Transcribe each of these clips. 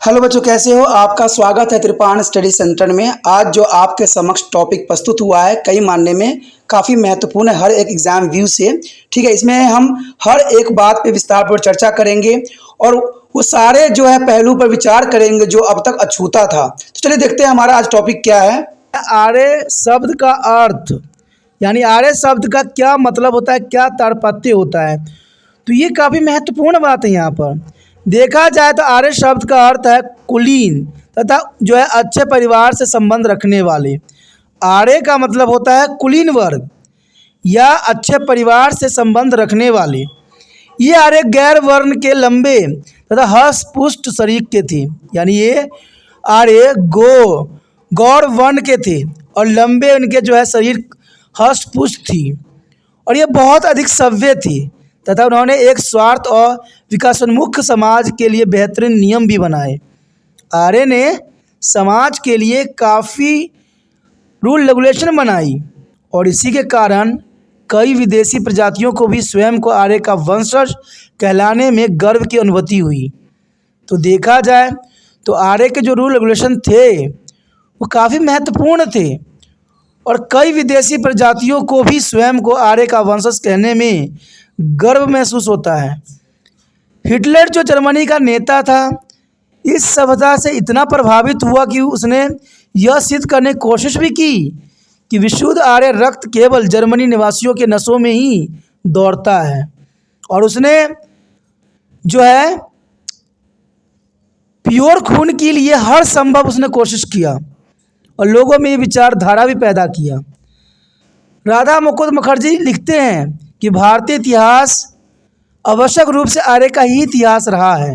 Hello बच्चों, कैसे हो? आपका स्वागत है त्रिपाण स्टडी सेंटर में। आज जो आपके समक्ष टॉपिक प्रस्तुत हुआ है कई मानने में काफ़ी महत्वपूर्ण है हर एक एग्जाम व्यू से। ठीक है, इसमें हम हर एक बात पे विस्तार पर चर्चा करेंगे और वो सारे जो है पहलू पर विचार करेंगे जो अब तक अछूता था। तो चलिए देखते हैं हमारा आज टॉपिक क्या है। आर्य शब्द का अर्थ, यानी आर्य शब्द का क्या मतलब होता है, क्या तात्पर्य होता है। तो ये काफ़ी महत्वपूर्ण बात है। यहाँ पर देखा जाए तो आर्य शब्द का अर्थ है कुलीन तथा जो है अच्छे परिवार से संबंध रखने वाले। आर्य का मतलब होता है कुलीन वर्ग या अच्छे परिवार से संबंध रखने वाले। ये आर्य गैर वर्ण के लंबे तथा हष्ट पुष्ट शरीर के थे, यानी ये आर्य गौर वर्ण के थे और लंबे उनके जो है शरीर हष्ट पुष्ट थी और ये बहुत अधिक सभ्य थी तथा उन्होंने एक स्वार्थ और विकासोन्मुख समाज के लिए बेहतरीन नियम भी बनाए। आर्य ने समाज के लिए काफ़ी रूल रेगुलेशन बनाई और इसी के कारण कई विदेशी प्रजातियों को भी स्वयं को आर्य का वंशज कहलाने में गर्व की अनुभूति हुई। तो देखा जाए तो आर्य के जो रूल रेगुलेशन थे वो काफ़ी महत्वपूर्ण थे और कई विदेशी प्रजातियों को भी स्वयं को आर्य का वंशज कहने में गर्व महसूस होता है। हिटलर जो जर्मनी का नेता था, इस सभ्यता से इतना प्रभावित हुआ कि उसने यह सिद्ध करने की कोशिश भी की कि विशुद्ध आर्य रक्त केवल जर्मनी निवासियों के नसों में ही दौड़ता है और उसने जो है प्योर खून के लिए हर संभव उसने कोशिश किया और लोगों में ये विचारधारा भी पैदा किया। राधा मुकुंद मुखर्जी लिखते हैं कि भारतीय इतिहास आवश्यक रूप से आर्य का ही इतिहास रहा है।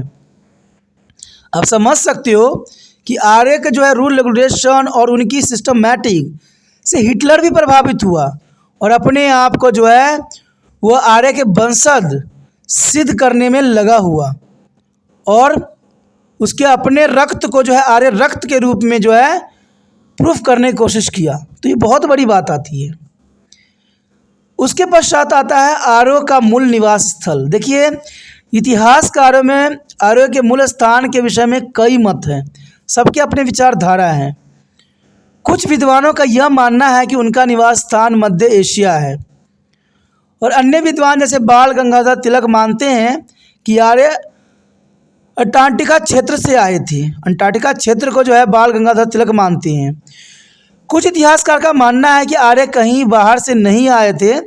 आप समझ सकते हो कि आर्य के जो है रूल रेगुलेशन और उनकी सिस्टमैटिक से हिटलर भी प्रभावित हुआ और अपने आप को जो है वो आर्य के वंशज सिद्ध करने में लगा हुआ और उसके अपने रक्त को जो है आर्य रक्त के रूप में जो है प्रूफ करने की कोशिश किया। तो ये बहुत बड़ी बात आती है। उसके पश्चात आता है आर्यों का मूल निवास स्थल। देखिए, इतिहासकारों में आर्यों के मूल स्थान के विषय में कई मत हैं, सबके अपने विचारधारा हैं। कुछ विद्वानों का यह मानना है कि उनका निवास स्थान मध्य एशिया है और अन्य विद्वान जैसे बाल गंगाधर तिलक मानते हैं कि आर्य अंटार्कटिका क्षेत्र से आए थे। अंटार्कटिका क्षेत्र को जो है बाल गंगाधर तिलक मानते हैं। कुछ इतिहासकार का मानना है कि आर्य कहीं बाहर से नहीं आए थे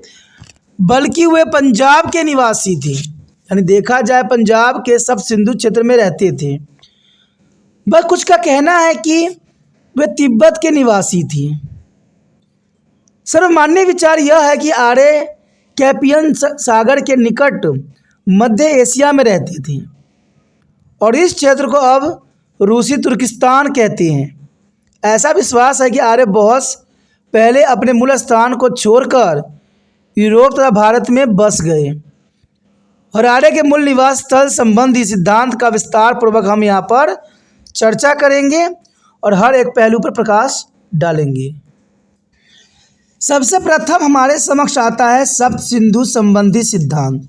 बल्कि वे पंजाब के निवासी थे, यानी देखा जाए पंजाब के सब सिंधु क्षेत्र में रहते थे। बस कुछ का कहना है कि वे तिब्बत के निवासी थे। सर्वमान्य विचार यह है कि आर्य कैस्पियन सागर के निकट मध्य एशिया में रहते थे और इस क्षेत्र को अब रूसी तुर्किस्तान कहते हैं। ऐसा विश्वास है कि आर्य बहुत पहले अपने मूल स्थान को छोड़कर यूरोप तथा भारत में बस गए और आर्य के मूल निवास स्थल संबंधी सिद्धांत का विस्तार पूर्वक हम यहाँ पर चर्चा करेंगे और हर एक पहलू पर प्रकाश डालेंगे। सबसे प्रथम हमारे समक्ष आता है सप्त सिंधु संबंधी सिद्धांत।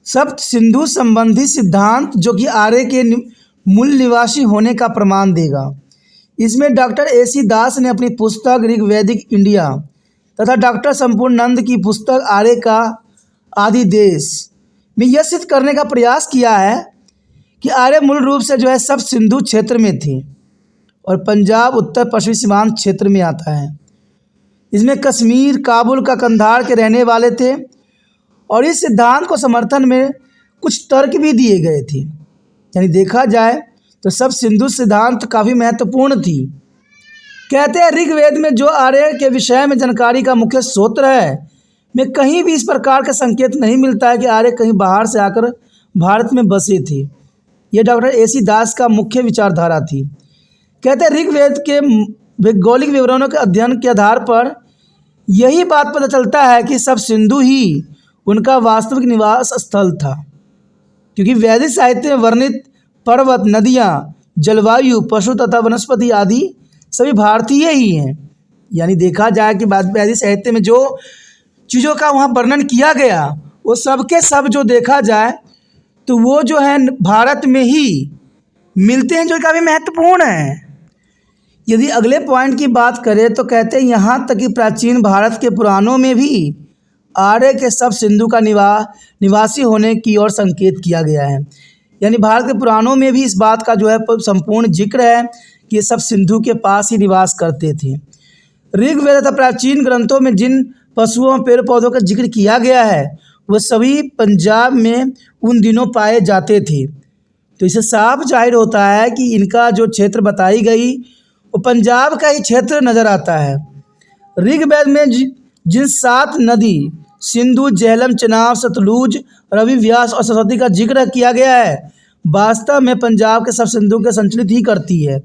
सप्त सिंधु संबंधी सिद्धांत जो कि आर्य के मूल निवासी होने का प्रमाण देगा। इसमें डॉक्टर AC दास ने अपनी पुस्तक ऋग्वैदिक इंडिया तथा डॉक्टर संपूर्णानंद की पुस्तक आर्य का आदि देश में यह सिद्ध करने का प्रयास किया है कि आर्य मूल रूप से जो है सब सिंधु क्षेत्र में थे और पंजाब उत्तर पश्चिमी सीमांत क्षेत्र में आता है। इसमें कश्मीर, काबुल का कंधार के रहने वाले थे और इस सिद्धांत को समर्थन में कुछ तर्क भी दिए गए थे। यानी देखा जाए तो सब सिंधु सिद्धांत काफ़ी महत्वपूर्ण थी। कहते हैं ऋग्वेद में जो आर्य के विषय में जानकारी का मुख्य स्रोत है में कहीं भी इस प्रकार का संकेत नहीं मिलता है कि आर्य कहीं बाहर से आकर भारत में बसे थे। यह डॉक्टर AC दास का मुख्य विचारधारा थी। कहते हैं ऋग्वेद के भौगोलिक विवरणों के अध्ययन के आधार पर यही बात पता चलता है कि सब सिंधु ही उनका वास्तविक निवास स्थल था, क्योंकि वैदिक साहित्य में वर्णित पर्वत, नदियाँ, जलवायु, पशु तथा वनस्पति आदि सभी भारतीय ही हैं। यानी देखा जाए कि वैदिक साहित्य में जो चीज़ों का वहाँ वर्णन किया गया वो सब के सब जो देखा जाए तो वो जो है भारत में ही मिलते हैं जो काफ़ी महत्वपूर्ण है। यदि अगले पॉइंट की बात करें तो कहते हैं यहाँ तक कि प्राचीन भारत के पुराणों में भी आर्य के सब सिंधु का निवासी होने की ओर संकेत किया गया है। यानी भारत के पुराणों में भी इस बात का जो है संपूर्ण जिक्र है कि ये सब सिंधु के पास ही निवास करते थे। ऋग्वेद तथा प्राचीन ग्रंथों में जिन पशुओं पेड़ पौधों का जिक्र किया गया है वह सभी पंजाब में उन दिनों पाए जाते थे। तो इससे साफ जाहिर होता है कि इनका जो क्षेत्र बताई गई वो पंजाब का ही क्षेत्र नज़र आता है। ऋग्वेद में जिन 7 नदी सिंधु, झेलम, चेनाब, सतलुज, रवि, व्यास और सरस्वती का जिक्र किया गया है वास्तव में पंजाब के सब सिंधु के संचलित ही करती है।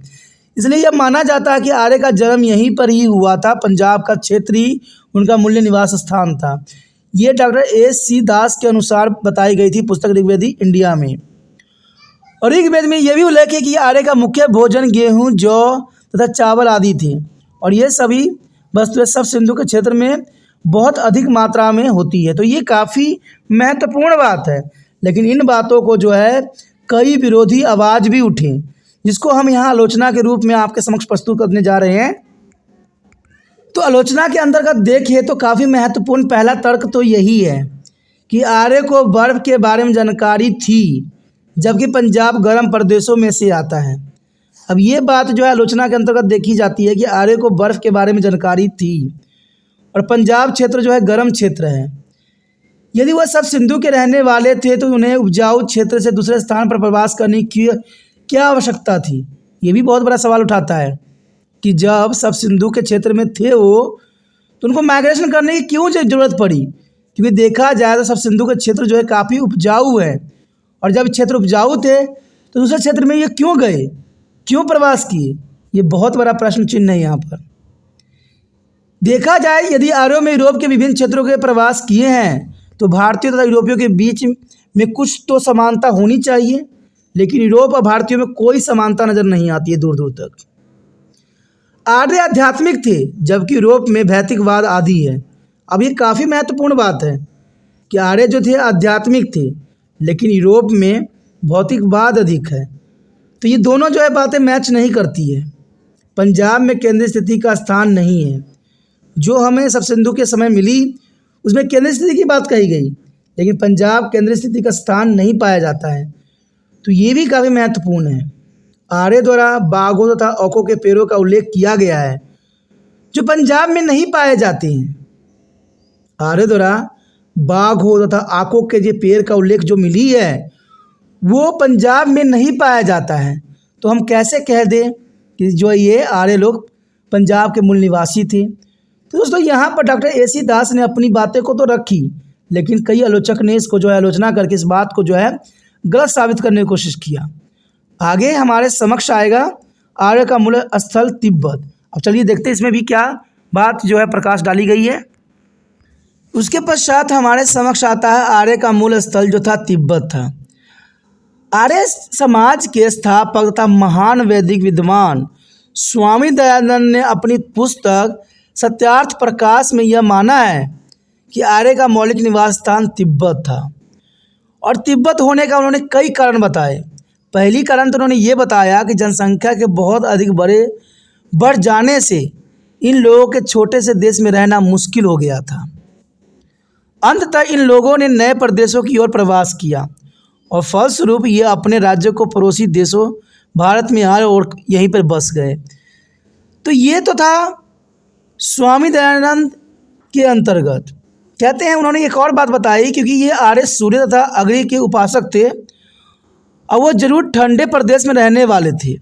इसलिए यह माना जाता है कि आर्य का जन्म यहीं पर ही हुआ था। पंजाब का क्षेत्र ही उनका मूल्य निवास स्थान था। ये डॉक्टर AC दास के अनुसार बताई गई थी पुस्तक ऋग्वेदी इंडिया में। और ऋग्वेद में यह भी उल्लेख है कि आर्य का मुख्य भोजन गेहूँ, जौ तथा चावल आदि थे और ये सभी वस्तुएं सब सिंधु के क्षेत्र में बहुत अधिक मात्रा में होती है। तो ये काफ़ी महत्वपूर्ण बात है। लेकिन इन बातों को जो है कई विरोधी आवाज़ भी उठे जिसको हम यहाँ आलोचना के रूप में आपके समक्ष प्रस्तुत करने जा रहे हैं। तो आलोचना के अंतर्गत देखिए तो काफ़ी महत्वपूर्ण पहला तर्क तो यही है कि आर्य को बर्फ़ के बारे में जानकारी थी जबकि पंजाब गर्म प्रदेशों में से आता है। अब ये बात जो है आलोचना के अंतर्गत देखी जाती है कि आर्य को बर्फ़ के बारे में जानकारी थी और पंजाब क्षेत्र जो है गर्म क्षेत्र है। यदि वह सब सिंधु के रहने वाले थे तो उन्हें उपजाऊ क्षेत्र से दूसरे स्थान पर प्रवास करने की क्या आवश्यकता थी। ये भी बहुत बड़ा सवाल उठाता है कि जब सब सिंधु के क्षेत्र में थे वो तो उनको माइग्रेशन करने की क्यों ज़रूरत पड़ी। क्योंकि देखा जाए तो सब सिंधु के क्षेत्र जो है काफ़ी उपजाऊ है और जब क्षेत्र उपजाऊ थे तो दूसरे क्षेत्र में ये क्यों गए, क्यों प्रवास किए, ये बहुत बड़ा प्रश्न चिन्ह है। यहाँ पर देखा जाए यदि आर्यों में यूरोप के विभिन्न क्षेत्रों के प्रवास किए हैं तो भारतीयों तथा यूरोपियों के बीच में कुछ तो समानता होनी चाहिए, लेकिन यूरोप और भारतीयों में कोई समानता नज़र नहीं आती है दूर दूर तक। आर्य आध्यात्मिक थे जबकि यूरोप में भौतिकवाद आदि है। अब ये काफ़ी महत्वपूर्ण बात है कि आर्य जो थे आध्यात्मिक थे लेकिन यूरोप में भौतिकवाद अधिक है। तो ये दोनों जो है बातें मैच नहीं करती है। पंजाब में केंद्रीय स्थिति का स्थान नहीं है। जो हमें सब सिंधु के समय मिली उसमें केंद्रीय स्थिति की बात कही गई, लेकिन पंजाब केंद्रीय स्थिति का स्थान नहीं पाया जाता है। तो ये भी काफ़ी महत्वपूर्ण है। आर्य द्वारा बाघों तथा औकों के पेड़ों का उल्लेख किया गया है जो पंजाब में नहीं पाए जाते हैं। आर्य द्वारा बाघों तथा आकों के जो पेड़ का उल्लेख जो मिली है वो पंजाब में नहीं पाया जाता है। तो हम कैसे कह दें कि जो ये आर्य लोग पंजाब के मूल निवासी थे। तो दोस्तों यहाँ पर डॉक्टर AC दास ने अपनी बातें को तो रखी, लेकिन कई आलोचक ने इसको जो है आलोचना करके इस बात को जो है गलत साबित करने की कोशिश किया। आगे हमारे समक्ष आएगा आर्य का मूल स्थल तिब्बत। अब चलिए देखते हैं इसमें भी क्या बात जो है प्रकाश डाली गई है। उसके पश्चात हमारे समक्ष आता है आर्य का मूल स्थल जो था तिब्बत था। आर्य समाज के स्थापक तथा महान वैदिक विद्वान स्वामी दयानंद ने अपनी पुस्तक सत्यार्थ प्रकाश में यह माना है कि आर्य का मौलिक निवास स्थान तिब्बत था और तिब्बत होने का उन्होंने कई कारण बताए। पहली कारण तो उन्होंने ये बताया कि जनसंख्या के बहुत अधिक बढ़ जाने से इन लोगों के छोटे से देश में रहना मुश्किल हो गया था। अंततः इन लोगों ने नए प्रदेशों की ओर प्रवास किया और फलस्वरूप ये अपने राज्य को पड़ोसी देशों भारत में आए और यहीं पर बस गए। तो ये तो था स्वामी दयानंद के अंतर्गत। कहते हैं उन्होंने एक और बात बताई, क्योंकि ये आर्य सूर्य तथा अग्नि के उपासक थे और वो जरूर ठंडे प्रदेश में रहने वाले थे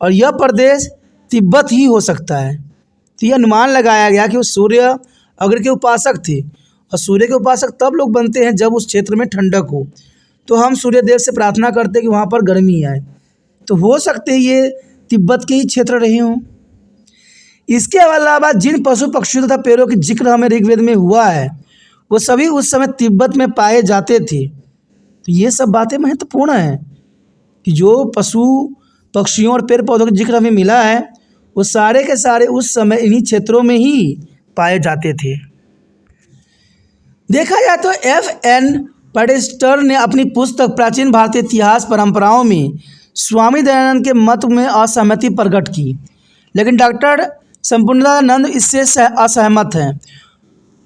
और यह प्रदेश तिब्बत ही हो सकता है। तो यह अनुमान लगाया गया कि वो सूर्य अग्नि के उपासक थे और सूर्य के उपासक तब लोग बनते हैं जब उस क्षेत्र में ठंडक हो। तो हम सूर्य देव से प्रार्थना करते हैं कि वहाँ पर गर्मी आए। तो हो सकते ये तिब्बत के ही क्षेत्र रहे हों। इसके अलावा जिन पशु पक्षियों तथा पेड़ों की जिक्र हमें ऋग्वेद में हुआ है वो सभी उस समय तिब्बत में पाए जाते थे। तो ये सब बातें महत्वपूर्ण हैं कि जो पशु पक्षियों और पेड़ पौधों का जिक्र हमें मिला है वो सारे के सारे उस समय इन्हीं क्षेत्रों में ही पाए जाते थे। देखा जाए तो F.N. पैटेस्टर ने अपनी पुस्तक प्राचीन भारतीय इतिहास परंपराओं में स्वामी दयानंद के मत में असहमति प्रकट की, लेकिन डॉक्टर संपूर्णानंद इससे असहमत हैं।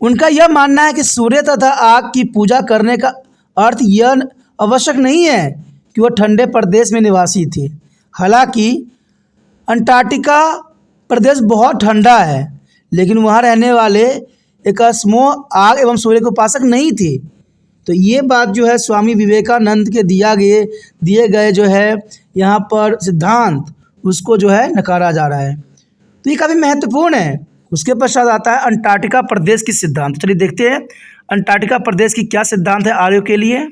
उनका यह मानना है कि सूर्य तथा आग की पूजा करने का अर्थ यह आवश्यक नहीं है कि वह ठंडे प्रदेश में निवासी थे। हालांकि अंटार्कटिका प्रदेश बहुत ठंडा है, लेकिन वहाँ रहने वाले एस्किमो आग एवं सूर्य के उपासक नहीं थे। तो ये बात जो है स्वामी विवेकानंद के दिए गए जो है यहाँ पर सिद्धांत, उसको जो है नकारा जा रहा है। तो ये काफ़ी महत्वपूर्ण है। उसके पश्चात आता है अंटार्कटिका प्रदेश की सिद्धांत। चलिए देखते हैं अंटार्कटिका प्रदेश की क्या सिद्धांत है आर्यों के लिए।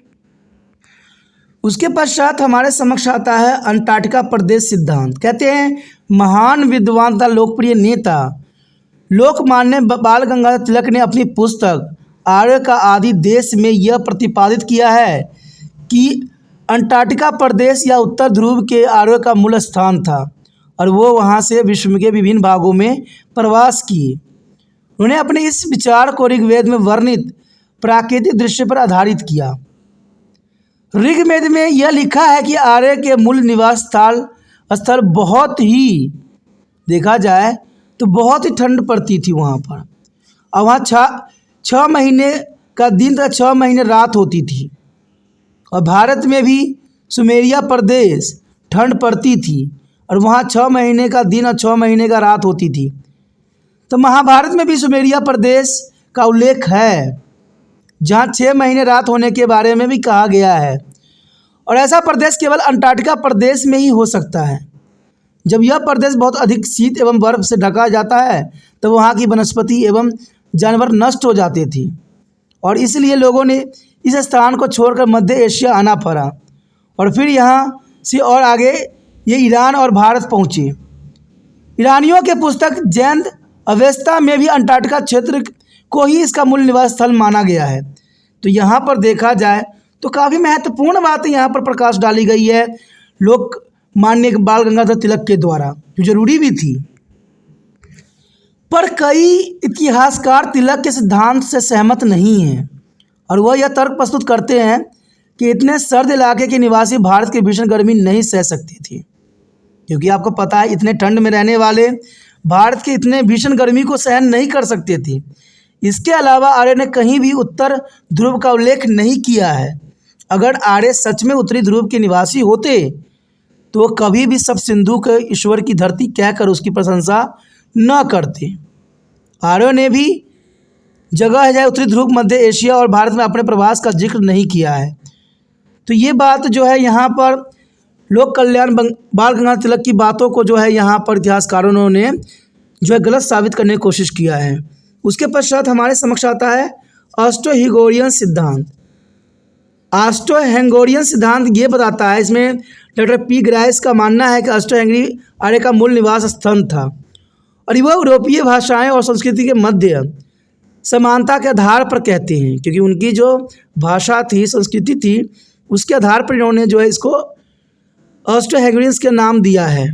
उसके पश्चात हमारे समक्ष आता है अंटार्कटिका प्रदेश सिद्धांत। कहते हैं महान विद्वान तथा लोकप्रिय नेता लोकमान्य बाल गंगाधर तिलक ने अपनी पुस्तक आर्य का आदि देश में यह प्रतिपादित किया है कि अंटार्कटिका प्रदेश या उत्तर ध्रुव के आर्यों का मूल स्थान था और वो वहाँ से विश्व के विभिन्न भागों में प्रवास किए। उन्होंने अपने इस विचार को ऋग्वेद में वर्णित प्राकृतिक दृश्य पर आधारित किया। ऋग्वेद में यह लिखा है कि आर्य के मूल निवास स्थल बहुत ही, देखा जाए तो बहुत ही ठंड पड़ती थी वहाँ पर, और वहाँ 6 महीने का दिन तथा 6 महीने रात होती थी। और भारत में भी सुमेरिया प्रदेश ठंड पड़ती थी और वहाँ 6 महीने का दिन और 6 महीने का रात होती थी। तो महाभारत में भी सुमेरिया प्रदेश का उल्लेख है, जहाँ 6 महीने रात होने के बारे में भी कहा गया है। और ऐसा प्रदेश केवल अंटार्कटिका प्रदेश में ही हो सकता है। जब यह प्रदेश बहुत अधिक शीत एवं बर्फ से ढका जाता है तो वहाँ की वनस्पति एवं जानवर नष्ट हो जाते थे, और इसलिए लोगों ने इस स्थान को छोड़कर मध्य एशिया आना पड़ा, और फिर यहाँ से और आगे ये ईरान और भारत पहुँचे। ईरानियों के पुस्तक जैन अवेस्ता में भी अंटार्कटिका क्षेत्र को ही इसका मूल निवास स्थल माना गया है। तो यहाँ पर देखा जाए तो काफ़ी महत्वपूर्ण बातें यहाँ पर प्रकाश डाली गई है लोकमान्य बाल गंगाधर तिलक के द्वारा, जो जरूरी भी थी। पर कई इतिहासकार तिलक के सिद्धांत से सहमत नहीं हैं, और वह यह तर्क प्रस्तुत करते हैं कि इतने सर्द इलाके के निवासी भारत की भीषण गर्मी नहीं सह सकते थे, क्योंकि आपको पता है इतने ठंड में रहने वाले भारत के इतने भीषण गर्मी को सहन नहीं कर सकते थे। इसके अलावा आर्य ने कहीं भी उत्तर ध्रुव का उल्लेख नहीं किया है। अगर आर्य सच में उत्तरी ध्रुव के निवासी होते तो वो कभी भी सब सिंधु के ईश्वर की धरती कहकर उसकी प्रशंसा न करते। आर्यों ने भी जगह है उत्तरी ध्रुव, मध्य एशिया और भारत में अपने प्रवास का जिक्र नहीं किया है। तो ये बात जो है यहाँ पर लोक कल्याण बाल गंगाधर तिलक की बातों को जो है यहाँ पर इतिहासकारों ने जो है गलत साबित करने की कोशिश किया है। उसके पश्चात हमारे समक्ष आता है ऑस्ट्रो-हैंगोरियन सिद्धांत। ऑस्ट्रो-हैंगोरियन सिद्धांत ये बताता है, इसमें डॉक्टर पी ग्राइस का मानना है कि ऑस्ट्रो-हैंगरी आर्य का मूल निवास स्थान था, और वह यूरोपीय भाषाएं और संस्कृति के मध्य समानता के आधार पर कहते हैं, क्योंकि उनकी जो भाषा थी, संस्कृति थी, उसके आधार पर इन्होंने जो है इसको ऑस्ट्रो-हैंगरियंस के नाम दिया है।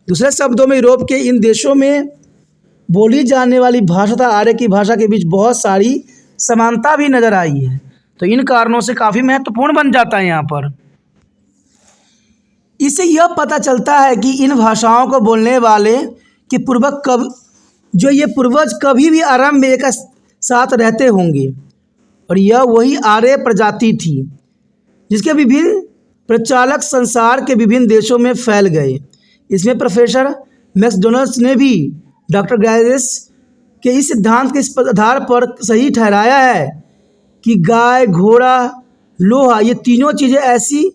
दूसरे शब्दों में यूरोप के इन देशों में बोली जाने वाली भाषा तथा आर्य की भाषा के बीच बहुत सारी समानता भी नजर आई है। तो इन कारणों से काफ़ी महत्वपूर्ण बन जाता है यहाँ पर। इससे यह पता चलता है कि इन भाषाओं को बोलने वाले के पूर्वज कभी भी आरंभ में एक साथ रहते होंगे, और यह वही आर्य प्रजाति थी जिसके विभिन्न प्रचालक संसार के विभिन्न देशों में फैल गए। इसमें प्रोफेसर मैकडोनल्ड ने भी डॉक्टर ग्राइस के इस सिद्धांत के इस आधार पर सही ठहराया है कि गाय, घोड़ा, लोहा, ये तीनों चीज़ें ऐसी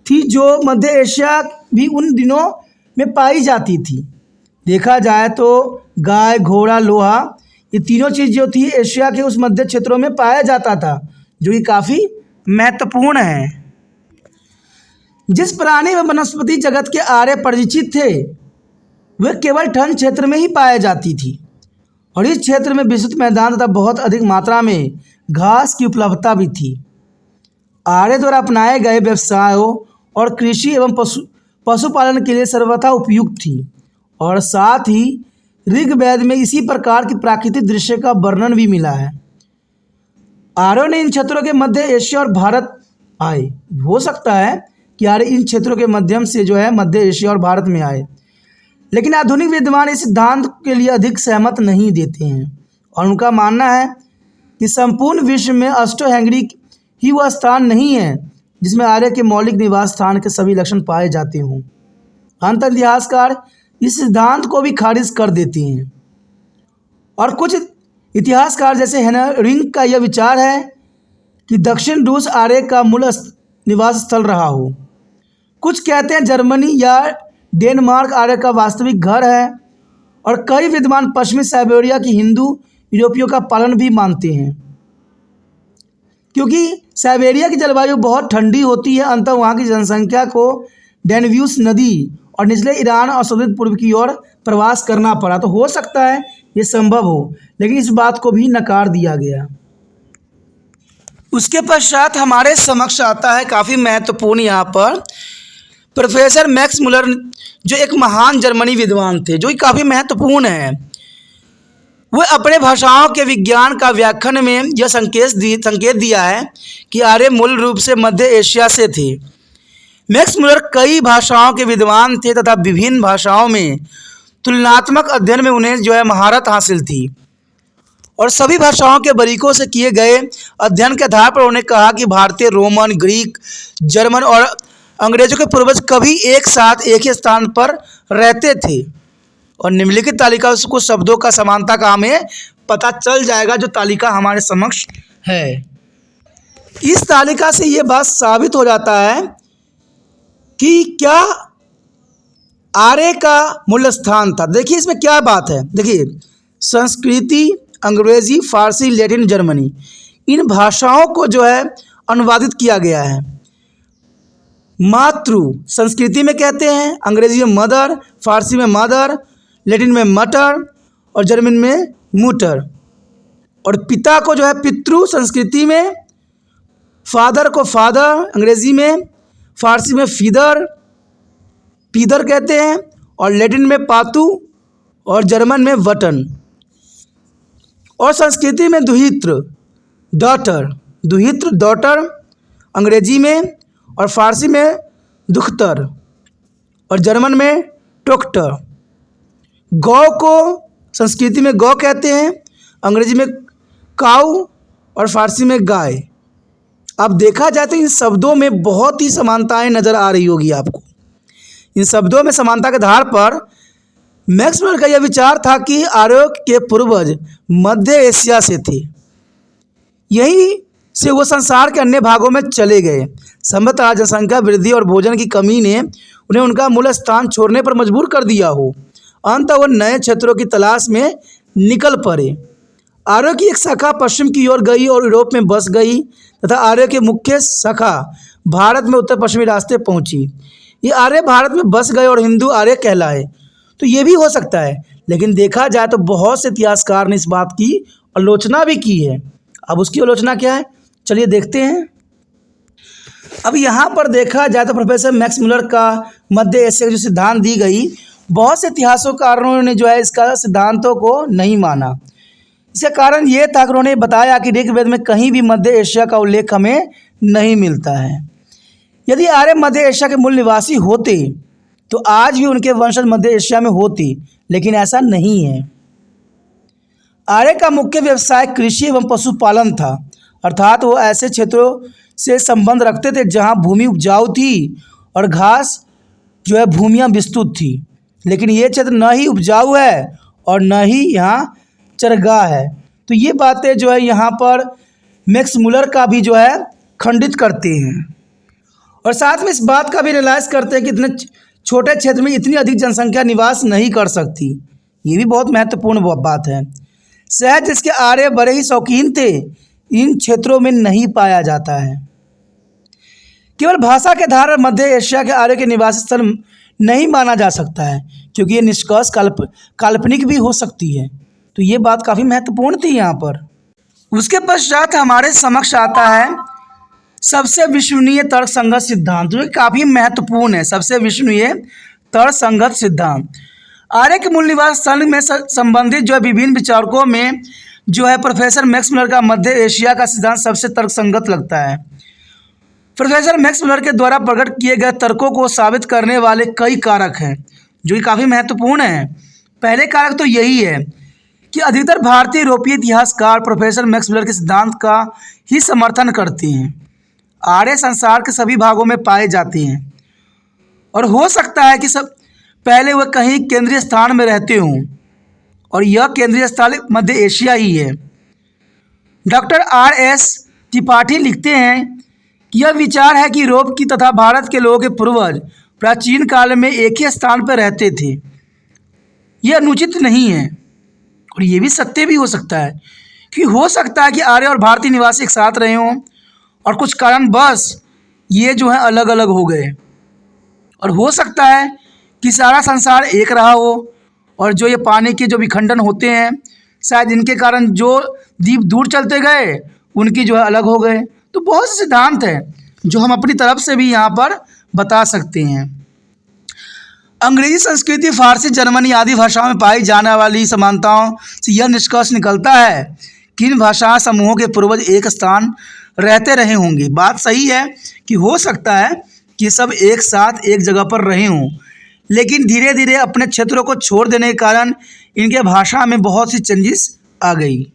थी जो मध्य एशिया भी उन दिनों में पाई जाती थी। देखा जाए तो गाय, घोड़ा, लोहा, ये तीनों चीज़ जो थी एशिया के उस मध्य क्षेत्रों में पाया जाता था, जो कि काफ़ी महत्वपूर्ण है। जिस प्राणी व वनस्पति जगत के आर्य परिचित थे वे केवल ठंड क्षेत्र में ही पाए जाती थी, और इस क्षेत्र में विस्तृत मैदान तथा बहुत अधिक मात्रा में घास की उपलब्धता भी थी। आर्य द्वारा अपनाए गए व्यवसायों और कृषि एवं पशुपालन के लिए सर्वथा उपयुक्त थी, और साथ ही ऋग्वेद में इसी प्रकार की प्राकृतिक दृश्य का वर्णन भी मिला है। आर्यों ने इन क्षेत्रों के मध्य एशिया और भारत आए। हो सकता है कि आर्य इन क्षेत्रों के माध्यम से जो है मध्य एशिया और भारत में आए। लेकिन आधुनिक विद्वान इस सिद्धांत के लिए अधिक सहमत नहीं देते हैं और उनका मानना है कि संपूर्ण विश्व में अष्टोहैंगरी ही वह स्थान नहीं है जिसमें आर्य के मौलिक निवास स्थान के सभी लक्षण पाए जाते हों। अंत इतिहासकार इस सिद्धांत को भी खारिज कर देते हैं और कुछ इतिहासकार जैसे हेनरिंग का यह विचार है कि दक्षिण रूस आर्य का मूल निवास स्थल रहा हो। कुछ कहते हैं जर्मनी या डेनमार्क आर्य का वास्तविक घर है और कई विद्वान पश्चिमी साइबेरिया की हिंदू यूरोपियों का पालन भी मानते हैं, क्योंकि साइबेरिया की जलवायु बहुत ठंडी होती है। अंततः वहाँ की जनसंख्या को डैन्यूब नदी और निचले ईरान और सऊदी पूर्व की ओर प्रवास करना पड़ा। तो हो सकता है ये संभव हो, लेकिन इस बात को भी नकार दिया गया। उसके पश्चात हमारे समक्ष आता है काफ़ी महत्वपूर्ण यहाँ पर प्रोफेसर मैक्स मुलर, जो एक महान जर्मनी विद्वान थे, जो कि काफ़ी महत्वपूर्ण है। वह अपने भाषाओं के विज्ञान का व्याख्यान में यह संकेत दिया है कि आर्य मूल रूप से मध्य एशिया से थे। मैक्स मुलर कई भाषाओं के विद्वान थे तथा विभिन्न भाषाओं में तुलनात्मक अध्ययन में उन्हें जो है महारत हासिल थी और सभी भाषाओं के बारीकों से किए गए अध्ययन के आधार पर उन्होंने कहा कि भारतीय, रोमन, ग्रीक, जर्मन और अंग्रेजों के पूर्वज कभी एक साथ एक ही स्थान पर रहते थे। और निम्नलिखित तालिका उसको शब्दों का समानता का हमें पता चल जाएगा, जो तालिका हमारे समक्ष है। इस तालिका से ये बात साबित हो जाता है कि क्या आर्य का मूल स्थान था। देखिए इसमें क्या बात है, देखिए संस्कृति, अंग्रेजी, फारसी, लैटिन, जर्मनी, इन भाषाओं को जो है अनुवादित किया गया है। मातृ संस्कृति में कहते हैं, अंग्रेजी में मदर, फारसी में मदर, लैटिन में मटर और जर्मन में मुटर। और पिता को जो है पितृ संस्कृति में, फादर को फादर अंग्रेजी में, फारसी में फीदर, पीदर कहते हैं और लैटिन में पातु और जर्मन में वटन। और संस्कृति में दुहित्र डॉटर, दुहित्र डॉटर अंग्रेजी में और फारसी में दुख्तर और जर्मन में टोक्टर। गौ को संस्कृति में गौ कहते हैं, अंग्रेजी में काऊ और फारसी में गाय। अब देखा जाए तो इन शब्दों में बहुत ही समानताएं नज़र आ रही होगी आपको। इन शब्दों में समानता के आधार पर मैक्स मुलर का यह विचार था कि आर्यों के पूर्वज मध्य एशिया से थे, यहीं से वो संसार के अन्य भागों में चले गए। संभवतः जनसंख्या वृद्धि और भोजन की कमी ने उन्हें उनका मूल स्थान छोड़ने पर मजबूर कर दिया हो। अंततः वो नए क्षेत्रों की तलाश में निकल पड़े। आर्यों की एक शाखा पश्चिम की ओर गई और यूरोप में बस गई तथा आर्यों की मुख्य शाखा भारत में उत्तर पश्चिमी रास्ते पहुंची। ये आर्य भारत में बस गए और हिंदू आर्य कहलाए। तो ये भी हो सकता है, लेकिन देखा जाए तो बहुत से इतिहासकार ने इस बात की आलोचना भी की है। अब उसकी आलोचना क्या है, चलिए देखते हैं। अब यहाँ पर देखा जाए तो प्रोफेसर मैक्स मुलर का मध्य एशिया की जो सिद्धांत दी गई, बहुत से इतिहासकारों ने जो है इसका सिद्धांतों को नहीं माना। इसका कारण ये था कि उन्होंने बताया कि ऋग्वेद में कहीं भी मध्य एशिया का उल्लेख हमें नहीं मिलता है। यदि आर्य मध्य एशिया के मूल निवासी होते तो आज भी उनके वंशज मध्य एशिया में होती, लेकिन ऐसा नहीं है। आर्य का मुख्य व्यवसाय कृषि एवं पशुपालन था, अर्थात वो ऐसे क्षेत्रों से संबंध रखते थे जहाँ भूमि उपजाऊ थी और घास जो है भूमियाँ विस्तृत थी। लेकिन ये क्षेत्र न ही उपजाऊ है और न ही यहाँ चरगाह है। तो ये बातें जो है यहाँ पर मैक्स मुलर का भी जो है खंडित करते हैं और साथ में इस बात का भी रियलाइज करते हैं कि इतने छोटे क्षेत्र में इतनी अधिक जनसंख्या निवास नहीं कर सकती। ये भी बहुत महत्वपूर्ण बात है। शहर जिसके आर्य बड़े ही शौकीन थे इन क्षेत्रों में नहीं पाया जाता है। केवल भाषा के आधार पर मध्य एशिया के आर्य के निवासी स्थल नहीं माना जा सकता है, क्योंकि ये निष्कर्ष काल्पनिक भी हो सकती है। तो ये बात काफ़ी महत्वपूर्ण थी यहाँ पर। उसके पश्चात हमारे समक्ष आता है सबसे विश्वसनीय तर्कसंगत सिद्धांत, जो काफ़ी महत्वपूर्ण है। सबसे विश्वसनीय तर्कसंगत सिद्धांत आर्य के मूल निवास स्थल में संबंधित जो है विभिन्न विचारकों में जो है प्रोफेसर मैक्स मुलर का मध्य एशिया का सिद्धांत सबसे तर्कसंगत लगता है। प्रोफेसर मैक्स मुलर के द्वारा प्रकट किए गए तर्कों को साबित करने वाले कई कारक हैं जो कि काफ़ी महत्वपूर्ण हैं। पहले कारक तो यही है कि अधिकतर भारतीय यूरोपीय इतिहासकार प्रोफेसर मैक्स मुलर के सिद्धांत का ही समर्थन करते हैं। आर्य संसार के सभी भागों में पाए जाते हैं और हो सकता है कि सब पहले वह कहीं केंद्रीय स्थान में रहते हों और यह केंद्रीय स्थल मध्य एशिया ही है। Doctor R.S. त्रिपाठी लिखते हैं कि यह विचार है कि यूरोप की तथा भारत के लोगों के पूर्वज प्राचीन काल में एक ही स्थान पर रहते थे। यह अनुचित नहीं है और ये भी सत्य भी हो सकता है कि हो सकता है कि आर्य और भारतीय निवासी एक साथ रहे हों और कुछ कारण बस ये जो है अलग अलग हो गए, और हो सकता है कि सारा संसार एक रहा हो और जो ये पानी के जो विखंडन होते हैं शायद इनके कारण जो द्वीप दूर चलते गए उनकी जो है अलग हो गए। तो बहुत से सिद्धांत हैं जो हम अपनी तरफ से भी यहाँ पर बता सकते हैं। अंग्रेजी संस्कृति, फारसी, जर्मनी आदि भाषाओं में पाई जाने वाली समानताओं से यह निष्कर्ष निकलता है कि इन भाषा समूहों के पूर्वज एक स्थान रहते रहे होंगे। बात सही है कि हो सकता है कि सब एक साथ एक जगह पर रहे हों, लेकिन धीरे धीरे अपने क्षेत्रों को छोड़ देने के कारण इनके भाषा में बहुत सी चेंजेस आ गई।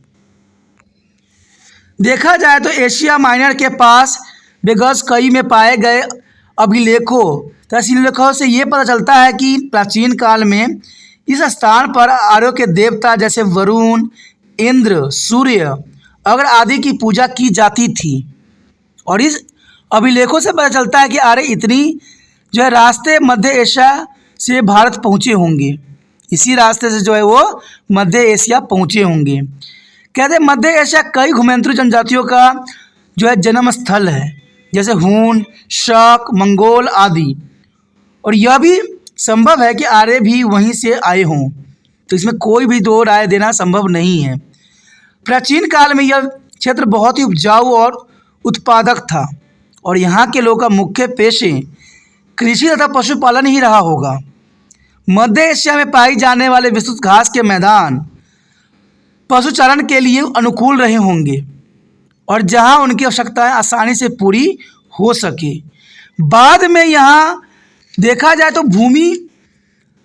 देखा जाए तो एशिया माइनर के पास बेगस कई में पाए गए अभिलेखों तथा शिलालेखों से ये पता चलता है कि प्राचीन काल में इस स्थान पर आर्यों के देवता जैसे वरुण, इंद्र, सूर्य, अग्नि आदि की पूजा की जाती थी। और इस अभिलेखों से पता चलता है कि आर्य इतनी जो है रास्ते मध्य एशिया से भारत पहुँचे होंगे, इसी रास्ते से जो है वो मध्य एशिया पहुँचे होंगे। कहते हैं मध्य एशिया कई घुमंतु जनजातियों का जो है जन्म स्थल है, जैसे हून, शक, मंगोल आदि, और यह भी संभव है कि आर्य भी वहीं से आए हों। तो इसमें कोई भी दो राय देना संभव नहीं है। प्राचीन काल में यह क्षेत्र बहुत ही उपजाऊ और उत्पादक था और यहाँ के लोगों का मुख्य पेशे कृषि तथा पशुपालन ही रहा होगा। मध्य एशिया में पाई जाने वाले विस्तृत घास के मैदान पशुचारण के लिए अनुकूल रहे होंगे और जहाँ उनकी आवश्यकताएं आसानी से पूरी हो सके। बाद में यहाँ देखा जाए तो भूमि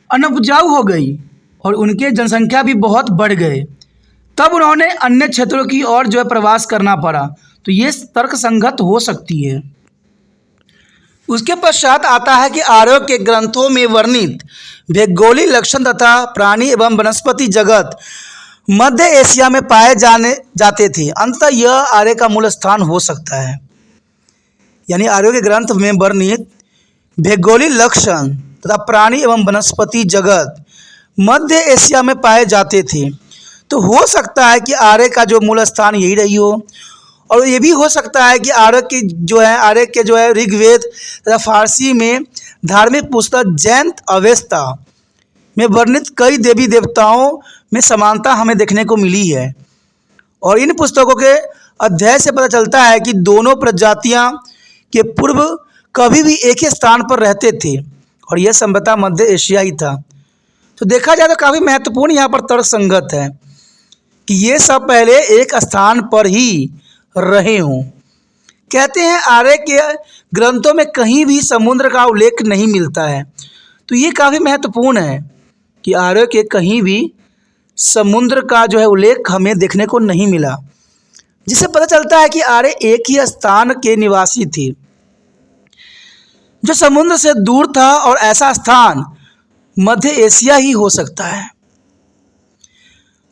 अनउपजाऊ हो गई और उनके जनसंख्या भी बहुत बढ़ गए, तब उन्होंने अन्य क्षेत्रों की ओर जो है प्रवास करना पड़ा। तो ये तर्कसंगत हो सकती है। उसके पश्चात आता है कि आर्यों के ग्रंथों में वर्णित भौगोलिक लक्षण तथा प्राणी एवं वनस्पति जगत मध्य एशिया में पाए जाते थे। अंततः यह आर्य का मूल स्थान हो सकता है। यानी आर्यों के ग्रंथ में वर्णित भौगोलिक लक्षण तथा प्राणी एवं वनस्पति जगत मध्य एशिया में पाए जाते थे। तो हो सकता है कि आर्य का जो मूल स्थान यही रही हो, और ये भी हो सकता है कि आर्य के जो है ऋग्वेद तथा फारसी में धार्मिक पुस्तक जैन अवेस्ता में वर्णित कई देवी देवताओं में समानता हमें देखने को मिली है। और इन पुस्तकों के अध्ययन से पता चलता है कि दोनों प्रजातियां के पूर्व कभी भी एक ही स्थान पर रहते थे और यह सभ्यता मध्य एशिया ही था। तो देखा जाए तो काफ़ी महत्वपूर्ण यहाँ पर तर्कसंगत है कि ये सब पहले एक स्थान पर ही रहे हों। कहते हैं आर्य के ग्रंथों में कहीं भी समुद्र का उल्लेख नहीं मिलता है। तो ये काफ़ी महत्वपूर्ण है कि आर्य के कहीं भी समुद्र का जो है उल्लेख हमें देखने को नहीं मिला, जिससे पता चलता है कि आर्य एक ही स्थान के निवासी थे जो समुद्र से दूर था, और ऐसा स्थान मध्य एशिया ही हो सकता है।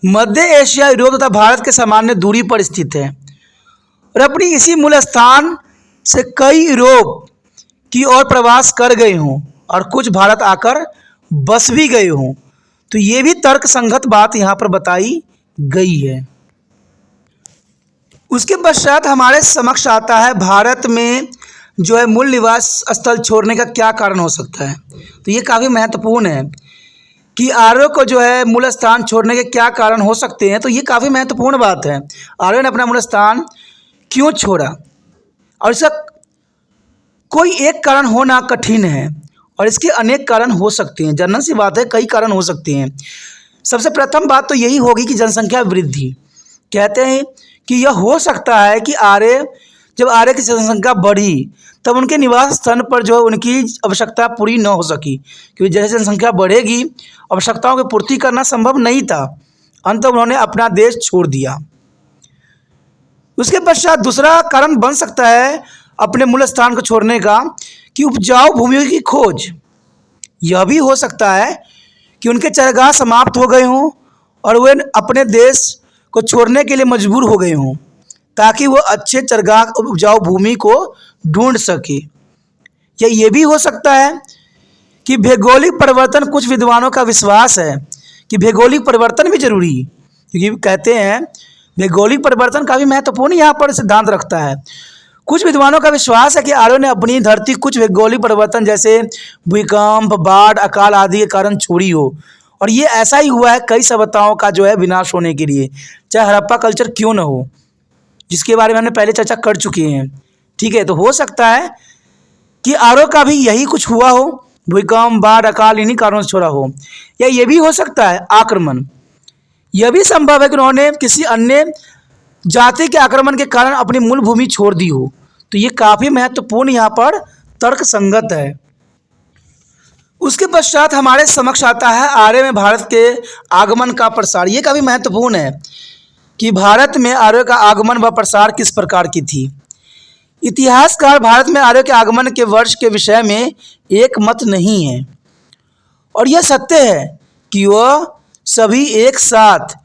मध्य एशिया यूरोप तथा भारत के सामान्य दूरी पर स्थित है और अपनी इसी मूल स्थान से कई यूरोप की ओर प्रवास कर गए हों और कुछ भारत आकर बस भी गए हों। तो ये भी तर्कसंगत बात यहाँ पर बताई गई है। उसके पश्चात हमारे समक्ष आता है भारत में जो है मूल निवास स्थल छोड़ने का क्या कारण हो सकता है। तो ये काफ़ी महत्वपूर्ण है कि आर्यों को जो है मूल स्थान छोड़ने के क्या कारण हो सकते हैं। तो ये काफ़ी महत्वपूर्ण बात है, आर्यों ने अपना मूल स्थान क्यों छोड़ा, और इसका कोई एक कारण होना कठिन है और इसके अनेक कारण हो सकते हैं। जनरल सी बात है, कई कारण हो सकते हैं। सबसे प्रथम बात तो यही होगी कि जनसंख्या वृद्धि। कहते हैं कि यह हो सकता है कि आर्य जब आर्य की जनसंख्या बढ़ी तब उनके निवास स्थान पर जो है उनकी आवश्यकता पूरी न हो सकी, क्योंकि जैसे जनसंख्या बढ़ेगी आवश्यकताओं की पूर्ति करना संभव नहीं था। अंत उन्होंने अपना देश छोड़ दिया। उसके पश्चात दूसरा कारण बन सकता है अपने मूल स्थान को छोड़ने का कि उपजाऊ भूमि की खोज। यह भी हो सकता है कि उनके चरगाह समाप्त हो गए हों और वे अपने देश को छोड़ने के लिए मजबूर हो गए हों ताकि वो अच्छे चरगाह उपजाऊ भूमि को ढूंढ सके। या ये भी हो सकता है कि भौगोलिक परिवर्तन, कुछ विद्वानों का विश्वास है कि भौगोलिक परिवर्तन भी जरूरी, क्योंकि कहते हैं भौगोलिक परिवर्तन काफ़ी महत्वपूर्ण यहाँ पर सिद्धांत रखता है। कुछ विद्वानों का विश्वास है कि आर्यों ने अपनी धरती कुछ भौगोलिक परिवर्तन जैसे भूकंप, बाढ़, अकाल आदि के कारण छोड़ी हो, और ये ऐसा ही हुआ है कई सभ्यताओं का जो है विनाश होने के लिए, चाहे हड़प्पा कल्चर क्यों न हो, जिसके बारे में हमने पहले चर्चा कर चुके हैं। ठीक है, तो हो सकता है कि आर्यों का भी यही कुछ हुआ हो, भूकंप, बाढ़, अकाल इन्हीं कारणों से छोड़ा हो। या ये भी हो सकता है आक्रमण। यह भी संभव है कि उन्होंने किसी अन्य जाति के आक्रमण के कारण अपनी मूल भूमि छोड़ दी हो। तो ये काफ़ी महत्वपूर्ण यहाँ पर तर्क संगत है। उसके पश्चात हमारे समक्ष आता है आर्य में भारत के आगमन का प्रसार। ये काफ़ी महत्वपूर्ण है कि भारत में आर्यों का आगमन व प्रसार किस प्रकार की थी। इतिहासकार भारत में आर्यों के आगमन के वर्ष के विषय में एक मत नहीं है, और यह सत्य है कि वह सभी एक साथ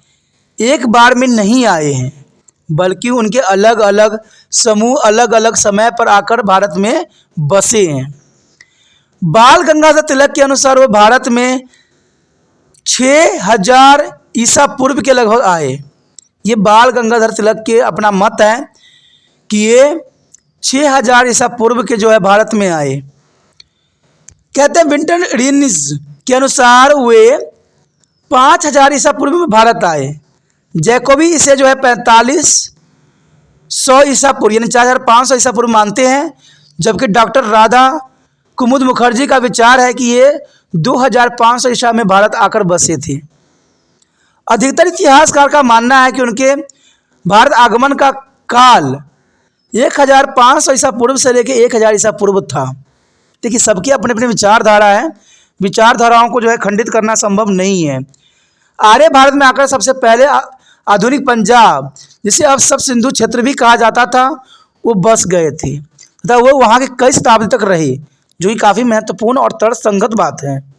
एक बार में नहीं आए हैं, बल्कि उनके अलग अलग समूह अलग अलग समय पर आकर भारत में बसे हैं। बाल गंगाधर तिलक के अनुसार वो भारत में 6000 ईसा पूर्व के लगभग आए। ये बाल गंगाधर तिलक के अपना मत है कि ये 6000 ईसा पूर्व के जो है भारत में आए। कहते हैं विंटन रीनिस के अनुसार वे 5000 ईसा पूर्व में भारत आए। जैकोबी इसे जो है 4500 ईसा पूर्व यानी 4500 ईसा पूर्व मानते हैं, जबकि डॉक्टर राधा कुमुद मुखर्जी का विचार है कि ये 2500 ईसा में भारत आकर बसे थे। अधिकतर इतिहासकार का मानना है कि उनके भारत आगमन का काल 1500 ईसा पूर्व से लेकर 1000 ईसा पूर्व था। देखिए, सबकी अपनी अपनी विचारधारा है, विचारधाराओं को जो है खंडित करना संभव नहीं है। आर्य भारत में आकर सबसे पहले आधुनिक पंजाब, जिसे अब सब सिंधु क्षेत्र भी कहा जाता था, वो बस गए थे तथा वो वहाँ के कई शताब्दी तक रहे, जो कि काफ़ी महत्वपूर्ण और तर्कसंगत बात है।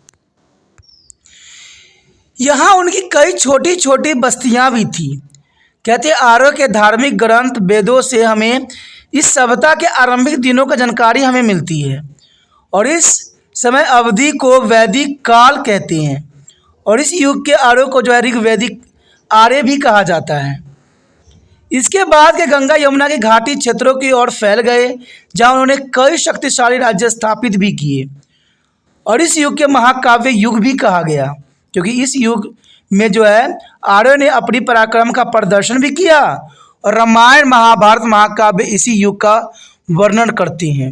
यहाँ उनकी कई छोटी छोटी बस्तियाँ भी थी। कहते आर्यों के धार्मिक ग्रंथ वेदों से हमें इस सभ्यता के आरंभिक दिनों की जानकारी हमें मिलती है, और इस समय अवधि को वैदिक काल कहते हैं, और इस युग के आर्यों को जो है ऋग वैदिक आर्य भी कहा जाता है। इसके बाद के गंगा यमुना के घाटी क्षेत्रों की ओर फैल गए, जहाँ उन्होंने कई शक्तिशाली राज्य स्थापित भी किए, और इस युग के महाकाव्य युग भी कहा गया, क्योंकि इस युग में जो है आर्यों ने अपनी पराक्रम का प्रदर्शन भी किया, और रामायण महाभारत महाकाव्य इसी युग का वर्णन करते हैं।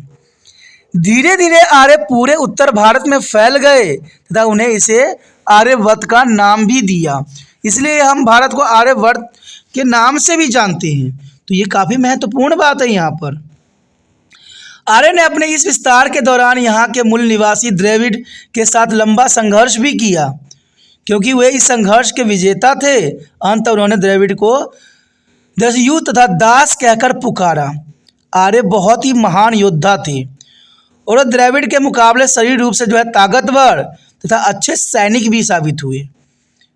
धीरे धीरे आर्य पूरे उत्तर भारत में फैल गए तथा उन्हें इसे आर्यवर्त का नाम भी दिया, इसलिए हम भारत को आर्यवर्त के नाम से भी जानते हैं। तो ये काफ़ी महत्वपूर्ण बात है। यहाँ पर आर्य ने अपने इस विस्तार के दौरान यहाँ के मूल निवासी द्रविड़ के साथ लंबा संघर्ष भी किया, क्योंकि वे इस संघर्ष के विजेता थे। अंत उन्होंने द्रविड़ को दस्यु तथा दास कहकर पुकारा। आर्य बहुत ही महान योद्धा थे, और द्रविड़ के मुकाबले शरीर रूप से जो है ताकतवर तथा अच्छे सैनिक भी साबित हुए।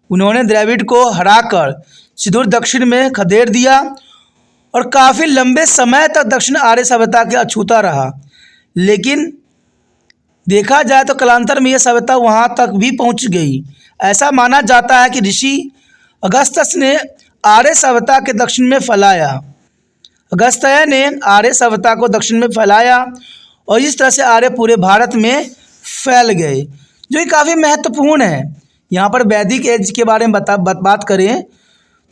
उन्होंने द्रविड़ को हराकर सुदूर दक्षिण में खदेड़ दिया, और काफ़ी लंबे समय तक दक्षिण आर्य सभ्यता के अछूता रहा। लेकिन देखा जाए तो कालांतर में यह सभ्यता वहाँ तक भी पहुँच गई। ऐसा माना जाता है कि ऋषि अगस्त्यस ने आर्य सभ्यता के दक्षिण में फैलाया। अगस्त्य ने आर्य सभ्यता को दक्षिण में फैलाया, और इस तरह से आर्य पूरे भारत में फैल गए, जो कि काफ़ी महत्वपूर्ण है। यहाँ पर वैदिक एज के बारे में बात करें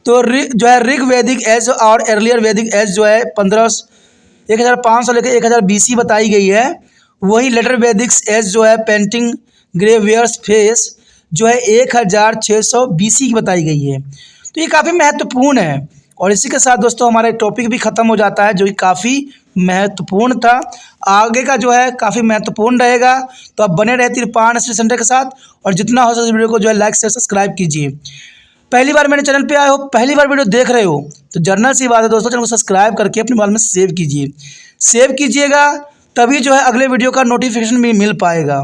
तो जो है ऋग वैदिक एज और अर्लियर वैदिक एज जो है 1500 लेकर 1000 BC बताई गई है। वही लेटर वैदिक एज जो है पेंटिंग ग्रेवियर्स फेस जो है 1600 BC की बताई गई है। तो ये काफ़ी महत्वपूर्ण है। और इसी के साथ दोस्तों हमारा टॉपिक भी ख़त्म हो जाता है, जो कि काफ़ी महत्वपूर्ण था। आगे का जो है काफ़ी महत्वपूर्ण रहेगा, तो आप बने रहे तिरपान स्टडी सेंटर के साथ, और जितना हो सके वीडियो को जो है लाइक शेयर सब्सक्राइब कीजिए। पहली बार मेरे चैनल पे आए हो, पहली बार वीडियो देख रहे हो, तो जर्नल सी बात है दोस्तों, चैनल को सब्सक्राइब करके अपने मोबाइल में सेव कीजिए। सेव कीजिएगा, तभी जो है अगले वीडियो का नोटिफिकेशन भी मिल पाएगा।